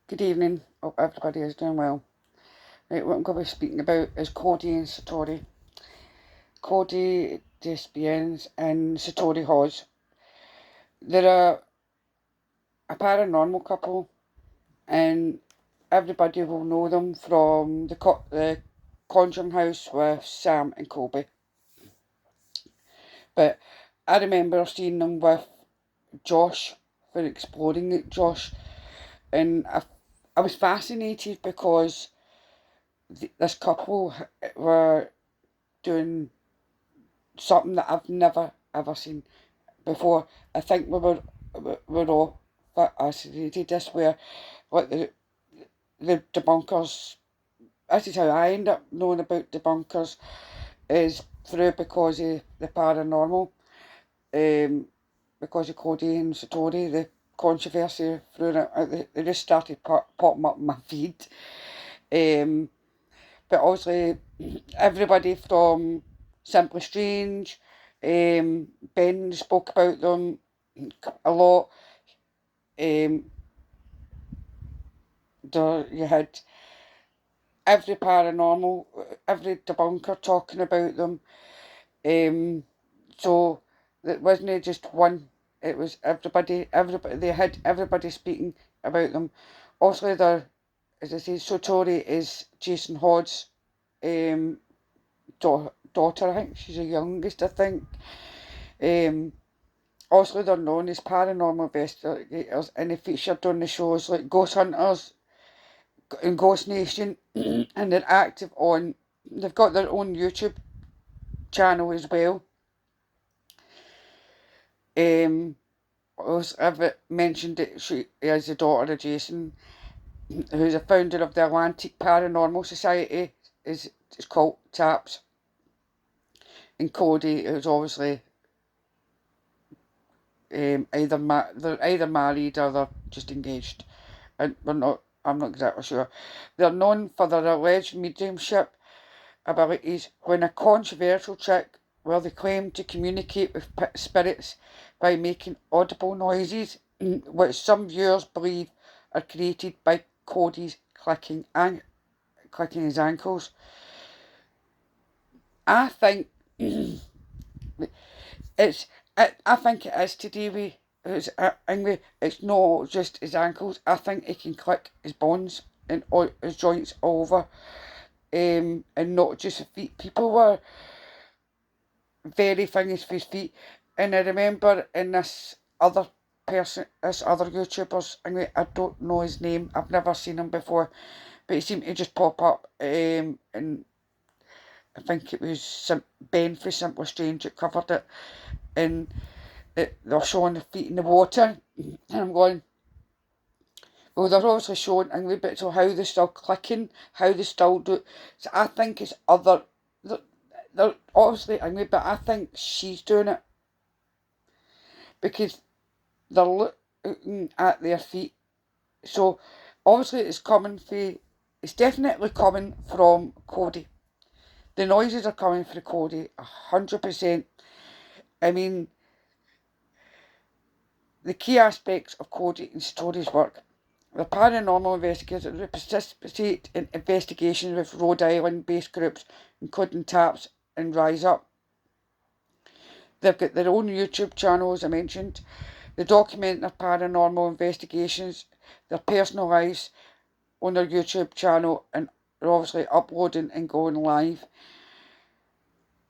Good evening. Hope everybody is doing well. Right, what I'm going to be speaking about is Cody and Satori. Cody Despiens and Satori Hawes. They're a paranormal couple, and everybody will know them from the Conjuring house with Sam and Colby. But I remember seeing them with Josh for exploring it, Josh, and I was fascinated because this couple were doing something that I've never ever seen before. I think we were all fascinated this where like the debunkers. This is how I end up knowing about debunkers is through because of the paranormal, because of Cody and Satori, the controversy through it. They just started popping up in my feed. But obviously everybody from Simply Strange, Ben spoke about them a lot. You had every paranormal, every debunker talking about them. So it wasn't just one. It was everybody. Everybody they had everybody speaking about them. Also, as I say, Satori is Jason Hod's daughter. I think she's the youngest. I think. Also, they're known as paranormal investigators, and they featured on the shows like Ghost Hunters and Ghost Nation, and they're active on. They've got their own YouTube channel as well. I've mentioned that she is the daughter of Jason, who's a founder of the Atlantic Paranormal Society. It's called TAPS. And Cody is obviously they're either married or they're just engaged, and I'm not exactly sure. They're known for their alleged mediumship abilities when a controversial trick where they claim to communicate with spirits by making audible noises, which some viewers believe are created by Cody's clicking his ankles. I think I think it is to do with it's not just his ankles. I think he can click his bones and all his joints over, and not just his feet. People were very famous for his feet, and I remember in this other YouTuber's, I don't know his name. I've never seen him before, but he seemed to just pop up, and I think it was Ben for Simply Strange that covered it, and they're showing the feet in the water, and I'm going, well, they're obviously showing a little bit of how they're still clicking, how they still do. So I think it's other. They're obviously angry, but I think she's doing it because they're looking at their feet. So obviously it's definitely coming from Cody. The noises are coming from Cody, 100%. I mean, the key aspects of Cody and Satori's work. The paranormal investigators participate in investigations with Rhode Island-based groups, including TAPS and Rise Up. They've got their own YouTube channel, as I mentioned. They document their paranormal investigations, their personal lives on their YouTube channel, and they're obviously uploading and going live.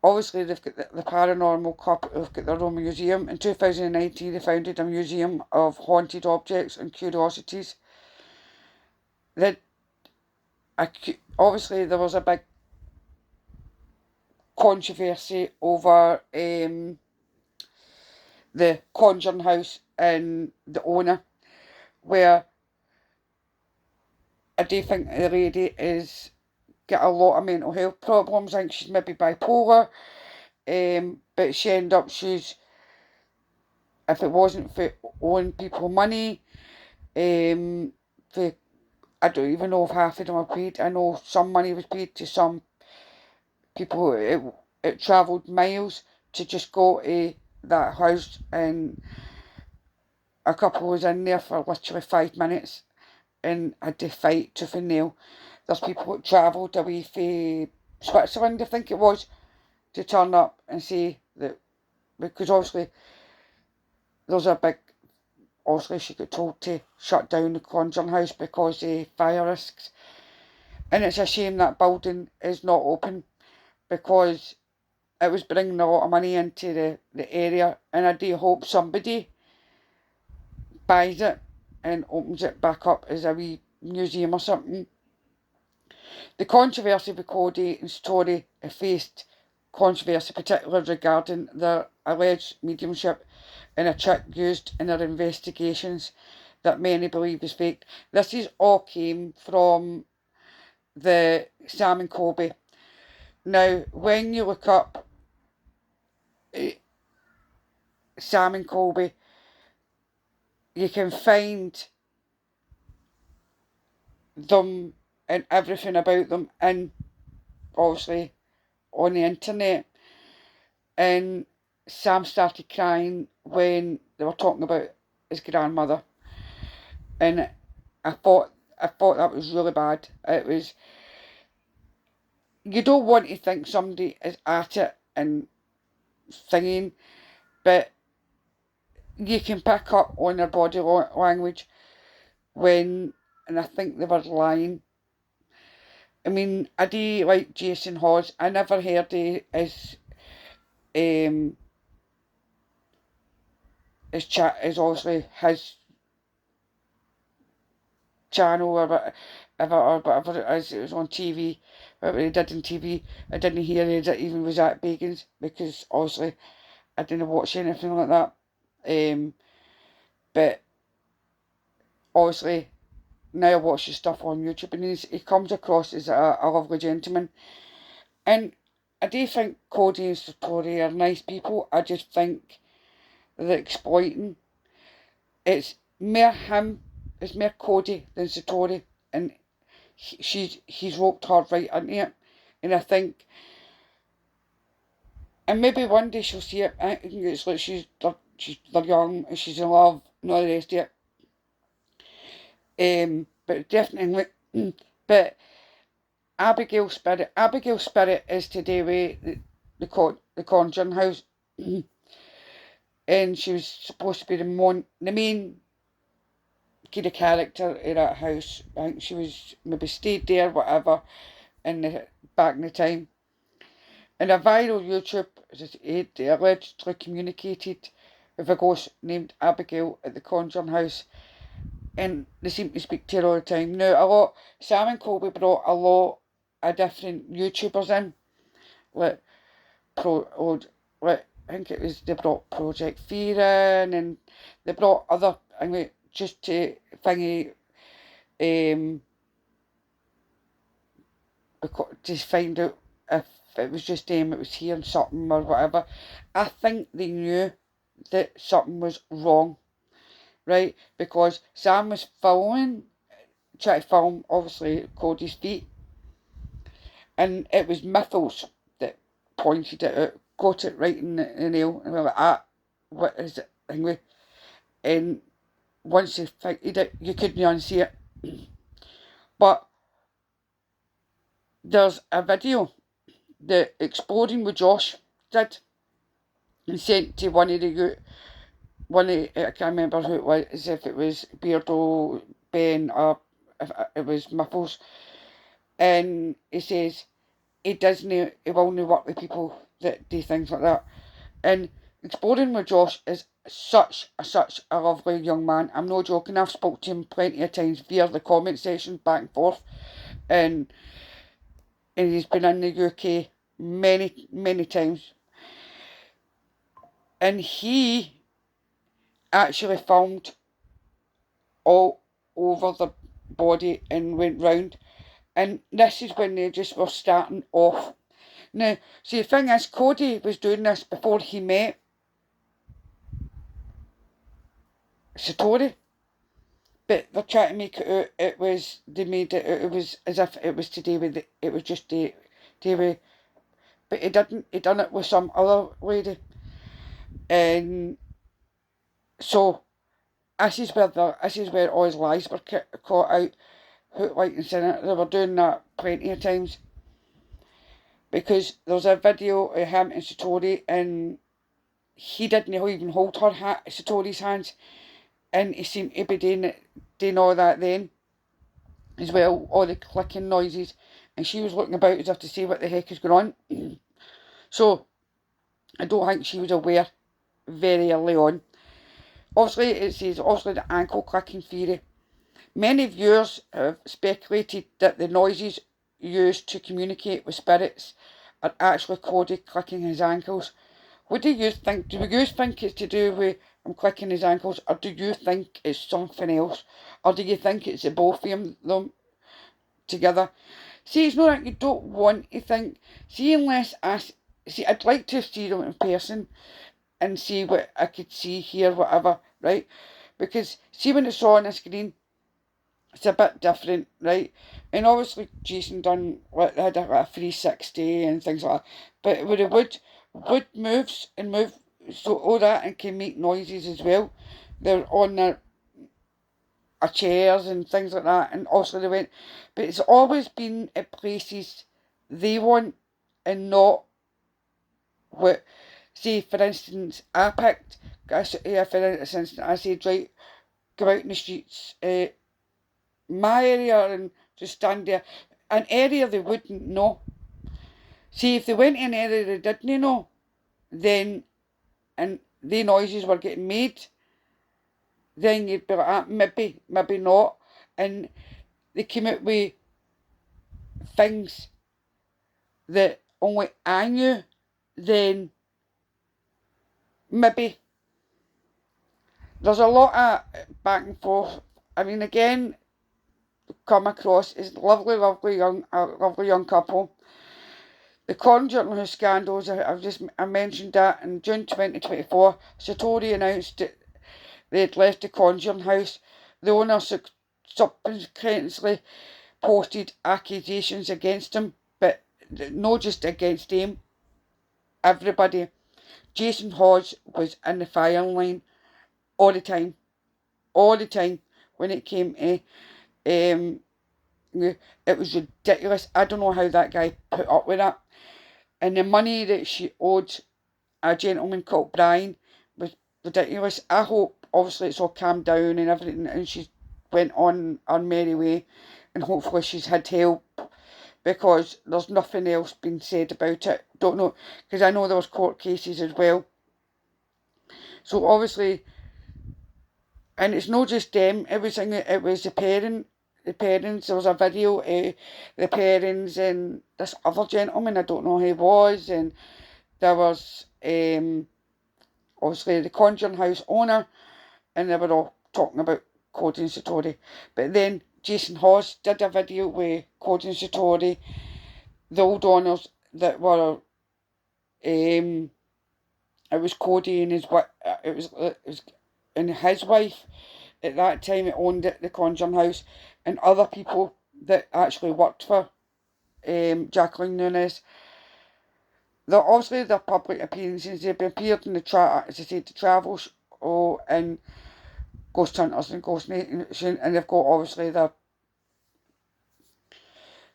Obviously, they've got the paranormal couple, they've got their own museum. In 2019, they founded a museum of haunted objects and curiosities. Obviously, there was a big controversy over the Conjuring house and the owner, where I do think the lady is got a lot of mental health problems. I think she's maybe bipolar, but she ended up if it wasn't for owing people money, for I don't even know if half of them were paid. I know some money was paid to some people. It travelled miles to just go to that house, and a couple was in there for literally 5 minutes, and had to fight tooth and nail. There's people that travelled away from Switzerland, I think it was, to turn up and say that, because obviously there's a big, obviously she got told to shut down the Conjuring House because of fire risks. And it's a shame that building is not open, because it was bringing a lot of money into the area, and I do hope somebody buys it and opens it back up as a wee museum or something. The controversy with Cody and Satori have faced controversy, particularly regarding their alleged mediumship and a trick used in their investigations that many believe is fake. This is all came from the Sam and Colby. Now, when you look up Sam and Colby, you can find them and everything about them, and obviously on the internet. And Sam started crying when they were talking about his grandmother, and I thought that was really bad. It was, you don't want to think somebody is at it and singing, but you can pick up on their body language when, and I think they were lying. I mean, I do like Jason Hawes. I never heard his chat is obviously his channel or whatever it is. It was on TV, whatever he did on TV. I didn't hear it even was at Bacon's, because obviously I didn't watch anything like that. But obviously now I watch his stuff on YouTube, and he comes across as a lovely gentleman. And I do think Cody and Satori are nice people. I just think they're exploiting. It's more him, it's more Cody than Satori, and he's roped her right into it. And I think, and maybe one day she'll see it. I think it's like they're young and she's in love and all the rest of it. But definitely, but Abigail's spirit is to do with the Conjuring House. And she was supposed to be the main kind of character in that house. I think she was maybe stayed there, whatever, back in the time. In a viral YouTube, they allegedly communicated with a ghost named Abigail at the Conjuring House, and they seem to speak to her all the time. Now, Sam and Colby brought a lot of different YouTubers in, like I think it was, they brought Project Fear in, and they brought other, I mean, just to thingy, to find out if it was just them, it was hearing something or whatever. I think they knew that something was wrong, right? Because Sam was trying to film, obviously, Cody's feet, and it was Mythos that pointed it out, got it right in the nail, and we were like, what is it? Anyway, and once they figured it, you couldn't unsee it. But there's a video that Exploring with Josh did, and sent to one of the I can't remember who it was, if it was Beardo, Ben, or if it was Muffles, and he says he will only work with people that do things like that. And Exploring with Josh is such a lovely young man. I'm not joking. I've spoke to him plenty of times via the comment section, back and forth, and he's been in the UK many times. And he actually filmed all over the body and went round. And this is when they just were starting off. Now, see, the thing is, Cody was doing this before he met Satori. But they're trying to make it out, they made it was as if it was to do with it was just to do with, but he done it with some other lady. And so this is where all his lies were caught out, hook, line and sinner. They were doing that plenty of times. Because there's a video of him and Satori, and he didn't even hold Satori's hands, and he seemed to be doing all that then as well, all the clicking noises, and she was looking about as if to see what the heck is going on. So I don't think she was aware very early on. Obviously, it says the ankle clicking theory. Many viewers have speculated that the noises used to communicate with spirits are actually Cody clicking his ankles. What do you think? Do you think it's to do with him clicking his ankles, or do you think it's something else? Or do you think it's the both of them together? See, it's not like you don't want to think. See, I'd like to see them in person and see what I could see, hear, whatever, right? Because see, when it's on the screen, it's a bit different, right? And obviously Jason had a 360 and things like that. But with the wood moves and move, so all that, and can make noises as well. They're on their chairs and things like that, and also they went, but it's always been at places they want and not what. Say for instance, for instance, I said, right, go out in the streets, my area, and just stand there, an area they wouldn't know. See, if they went in an area they didn't know, then, and the noises were getting made, then you'd be like, maybe not. And they came out with things that only I knew, then maybe. There's a lot of back and forth. I mean, again, come across is lovely young couple. The conjuring house scandals, I mentioned that in June 2024, Satori announced that they had left the conjuring house. The owner subsequently posted accusations against him, but not just against him, everybody. Jason Hawes was in the firing line all the time when it came to it was ridiculous. I don't know how that guy put up with that. And the money that she owed a gentleman called Brian was ridiculous. I hope obviously it's all calmed down and everything, and she went on her merry way, and hopefully she's had help, because there's nothing else being said about it. Don't know, because I know there was court cases as well. So obviously, and it's not just them, it was the parents. There was a video of the parents and this other gentleman, I don't know who he was, and there was obviously the conjuring house owner, and they were all talking about Cody and Satori. But then Jason Hawes did a video with Cody and Satori, the old owners that were it was Cody and it was and his wife at that time, it owned the conjuring house, and other people that actually worked for Jacqueline Nunes. They're obviously their public appearances. They've appeared in the travel show and Ghost Hunters and Ghost Nation, and they've got obviously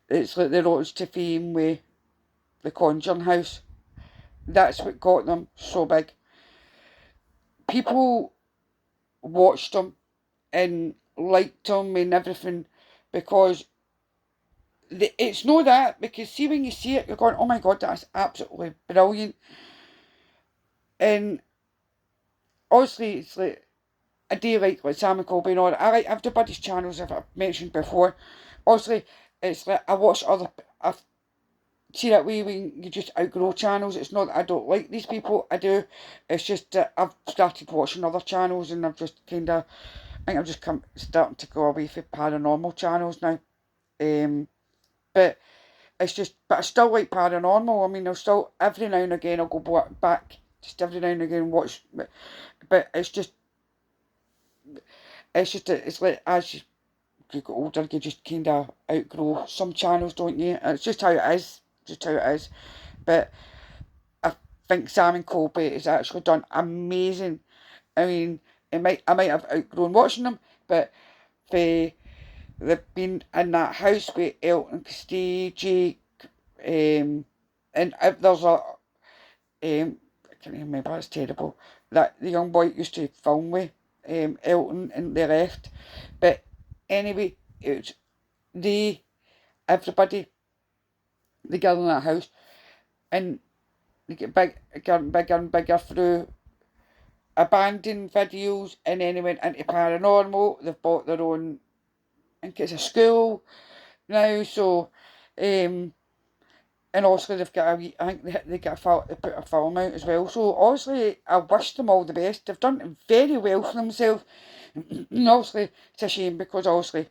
it's like the rose to fame with the conjuring house. That's what got them so big. People watched them and liked them and everything, because it's not that, because see, when you see it, you're going, oh my god, that's absolutely brilliant. And obviously it's like, I do like Sam and Colby and all that. I like everybody's channels, as I've mentioned before. Obviously it's like I've see that way when you just outgrow channels. It's not that I don't like these people, I do. It's just that I've started watching other channels, and I've just I think I've just starting to go away from paranormal channels now. But it's just, but I still like paranormal. I mean, I'll still, every now and again, I'll go back, just every now and again, watch, but it's like, as you get older, you just kind of outgrow some channels, don't you? And it's just how it is, but I think Sam and Colby has actually done amazing. I mean, I might have outgrown watching them, but they've been in that house with Elton, Christie, Jake, and there's a I can't remember, it's terrible, that the young boy used to film with, Elton, and they left. But anyway, it was everybody, they gather in that house, and they get bigger and bigger through abandoned videos, and then they went into paranormal. They've bought their own, I think it's a school now, so, and also they've got I think they put a film out as well. So obviously I wish them all the best. They've done very well for themselves. And obviously it's a shame because obviously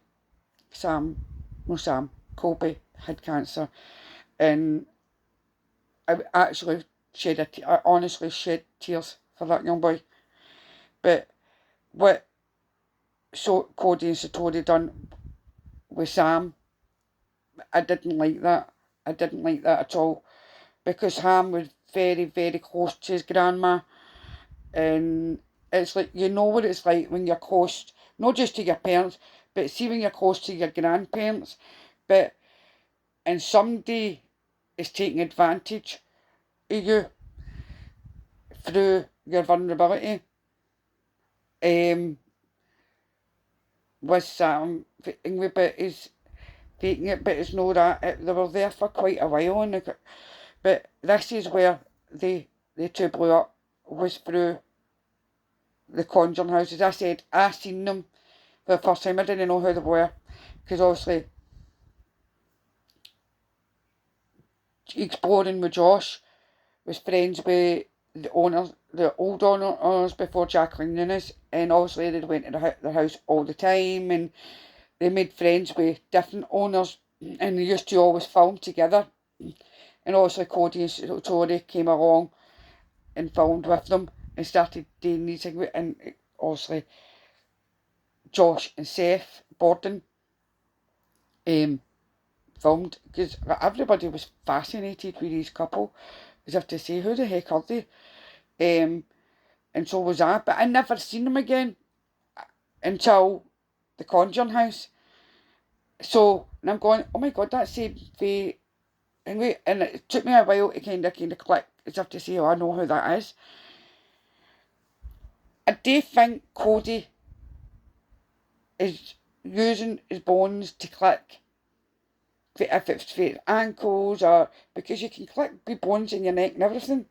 Kobe had cancer, and I actually I honestly shed tears for that young boy. But what Cody and Satori done with Sam, I didn't like that. I didn't like that at all, because Ham was very, very close to his grandma, and it's like, you know what it's like when you're close, not just to your parents, but see when you're close to your grandparents, and somebody is taking advantage of you through your vulnerability. With Sam, but he's taking it, but it's no that. They were there for quite a while, but this is where the two blew up, was through the conjuring houses. I said, I seen them for the first time. I didn't know who they were, because obviously exploring with Josh was friends with the owners, the old owners before Jacqueline Nunes, and obviously they went to their house all the time, and they made friends with different owners, and they used to always film together. And also Cody and Satori came along and filmed with them and started doing these things. And obviously Josh and Seth Borden filmed, because everybody was fascinated with these couple, as if to say, who the heck are they? And so was I, but I never seen them again until the Conjuring House. So, and I'm going, oh my God, that's the anyway, and it took me a while to kind of click, as if to say, oh, I know who that is. I do think Cody is using his bones to click, if it's for ankles, or because you can click with bones in your neck and everything.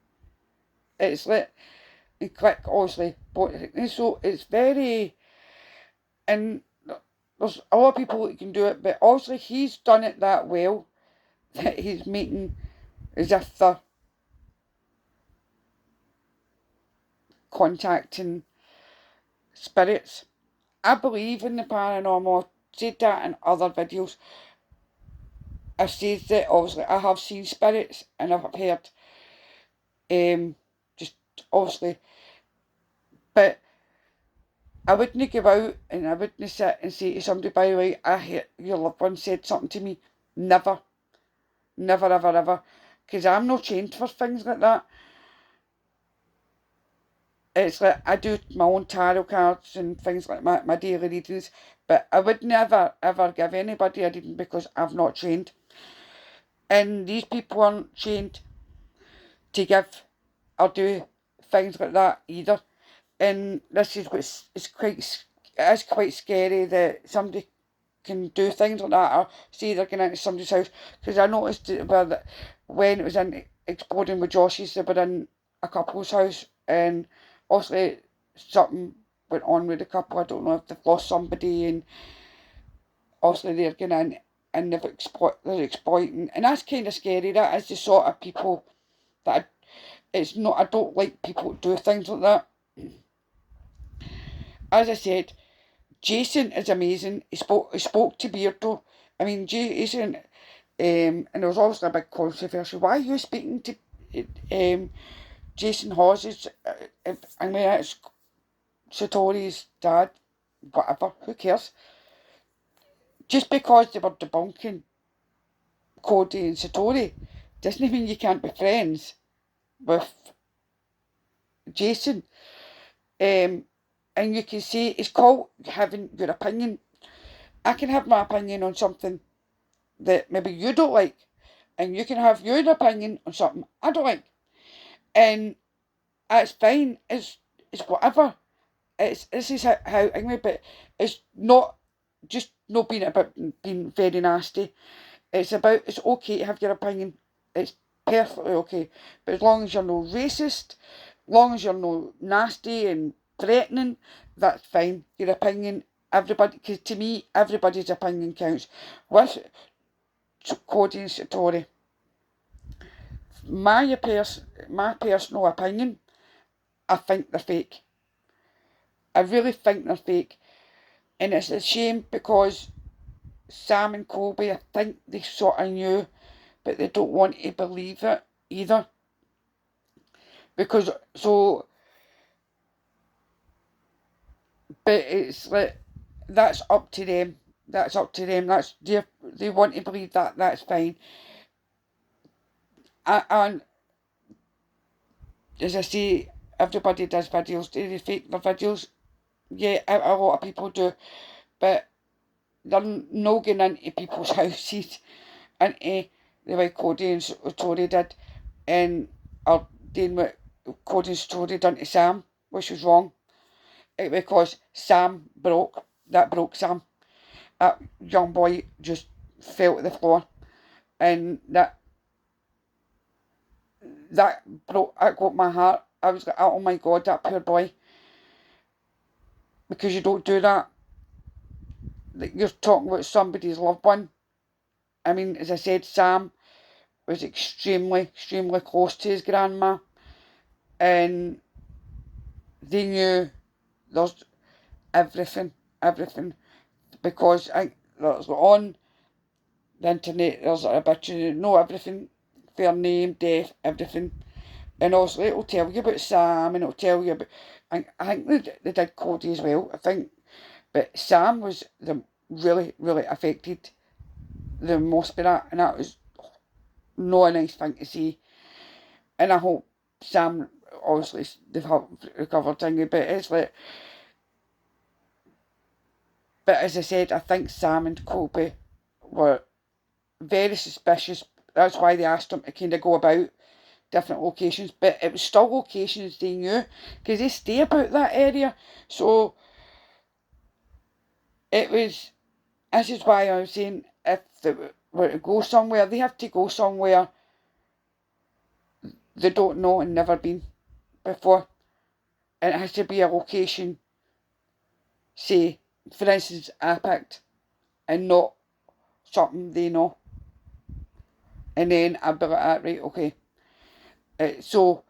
It's like you click, obviously, and so it's very, and there's a lot of people that can do it, but obviously he's done it that well that he's making as if they're contacting spirits. I believe in the paranormal. I've said that in other videos. I've said that obviously I have seen spirits, and I've heard just obviously, but I wouldn't give out, and I wouldn't sit and say to somebody, by the way, I heard your loved one said something to me. Never. Never, ever, ever. Because I'm not trained for things like that. It's like I do my own tarot cards and things like my daily readings, but I would never, ever give anybody a reading because I've not trained. And these people aren't trained to give or do things like that either. And this is it's quite scary that somebody can do things like that, or say they're going into somebody's house. Because I noticed that when it was in Exploding with Josh's, they were in a couple's house, and obviously something went on with the couple. I don't know if they've lost somebody, and obviously they're going in and they're exploiting, and that's kind of scary. That is the sort of people that I don't like people who do things like that. As I said, Jason is amazing. He spoke to Beardo. I mean, Jason, and there was obviously a big controversy. Why are you speaking to Jason Hawes? I mean, it's Satori's dad. Whatever, who cares? Just because they were debunking Cody and Satori doesn't mean you can't be friends with Jason. and you can say it's called having your opinion. I can have my opinion on something that maybe you don't like, and you can have your opinion on something I don't like, and that's fine. It's whatever. This is how English, but it's not just not being about being very nasty. It's about, it's okay to have your opinion. It's perfectly okay, but as long as you're no racist, long as you're no nasty and threatening, that's fine. Your opinion, everybody, because to me, everybody's opinion counts. With Cody and Satori, my personal opinion, I think they're fake. I really think they're fake. And it's a shame because Sam and Colby, I think they sort of knew, but they don't want to believe it either. Because, so, but it's like, that's up to them. That's up to them. That's they want to believe that. That's fine. And as I say, everybody does videos. Do they fake their videos? Yeah, a lot of people do. But they're not going into people's houses, into the way Cody and Satori did, and are doing what Cody and Satori done to Sam, which was wrong. Because Sam broke. That broke Sam. That young boy just fell to the floor, and that broke. That got my heart. I was like, oh my God, that poor boy. Because you don't do that. You're talking about somebody's loved one. I mean, as I said, Sam was extremely, extremely close to his grandma, and they knew there's everything, because there's on the internet, there's a bit, you know everything, their name, death, everything, and also it'll tell you about Sam, and it'll tell you about, I think they did Cody as well, I think, but Sam was the really, really affected the most by that, and that was not a nice thing to see. And I hope Sam, obviously, they've recovered thingy, but it's like, but as I said, I think Sam and Colby were very suspicious. That's why they asked him to kind of go about different locations, but it was still locations they knew, because they stay about that area. So it was, this is why I was saying, if they were to go somewhere, they have to go somewhere they don't know and never been before. And it has to be a location, say, for instance, I picked, and not something they know. And then I'd be like, right, okay. So,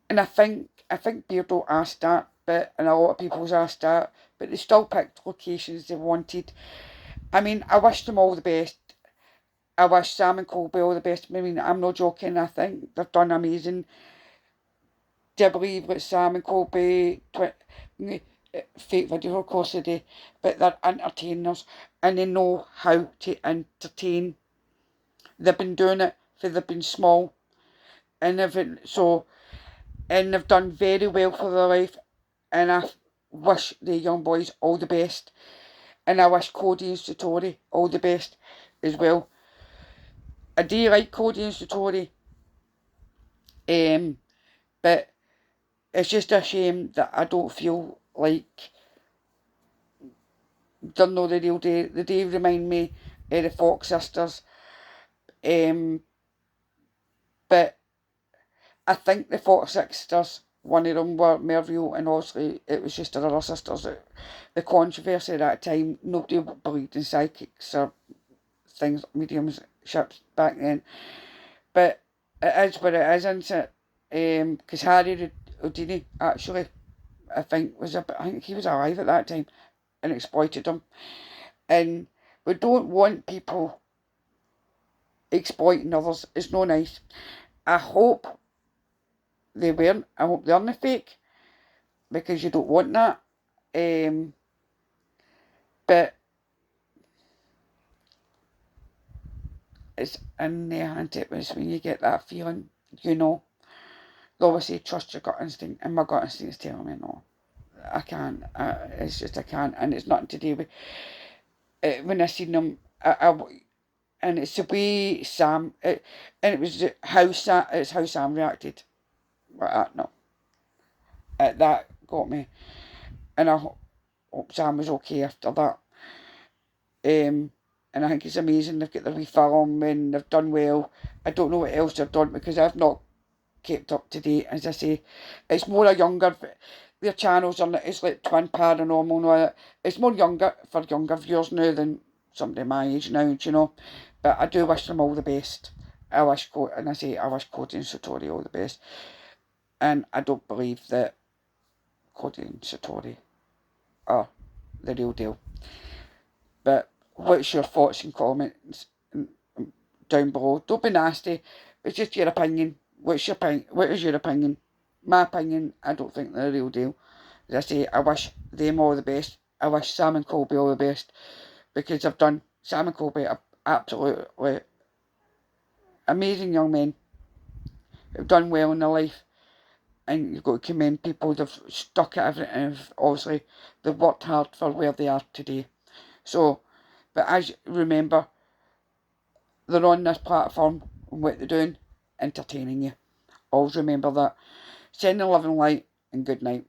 and I think Beardo asked that, and a lot of people's asked that, but they still picked locations they wanted. I mean, I wish them all the best. I wish Sam and Colby all the best. I mean, I'm not joking. I think they've done amazing. Do I believe that Sam and Colby fake video, of course they do, but they're entertainers and they know how to entertain. They've been doing it for they've been small, and they've done very well for their life, and I wish the young boys all the best, and I wish Cody and Satori all the best as well. I do like Cody and Satori, but it's just a shame that I don't feel like they're not the real day. They do remind me of the Fox sisters, but I think the Fox sisters, one of them were more real, and obviously it was just their other sisters. The controversy at that time, nobody believed in psychics or things, mediumships back then. But it is what it is, isn't it? Because Harry Houdini actually, I think he was alive at that time and exploited them. And we don't want people exploiting others. It's no nice. I hope they weren't. I hope they aren't fake, because you don't want that. But it's in the hand. It was when you get that feeling, you know. They always say trust your gut instinct, and my gut instinct is telling me no. I can't. It's just I can't, and it's nothing to do with when I seen them. And it's the way Sam, and it was it's how Sam reacted. No, that got me, and I hope Sam was okay after that. And I think it's amazing they've got the wee film and they've done well. I don't know what else they've done because I've not kept up to date. As I say, it's more a younger, their channels on it. It's like Twin Paranormal and all that. It's more younger for younger viewers now than somebody my age now, do you know. But I do wish them all the best. I wish Cody and Satori all the best. And I don't believe that Cody and Satori are the real deal. But what's your thoughts and comments down below? Don't be nasty. It's just your opinion. What's your opinion? What is your opinion? My opinion, I don't think they're the real deal. As I say, I wish them all the best. I wish Sam and Colby all the best because they've done. Sam and Colby are absolutely amazing young men who've done well in their life, and you've got to commend people. They've stuck at everything. And obviously, they've worked hard for where they are today. So, but as you remember, they're on this platform and what they're doing, entertaining you. Always remember that. Send the love and light, and good night.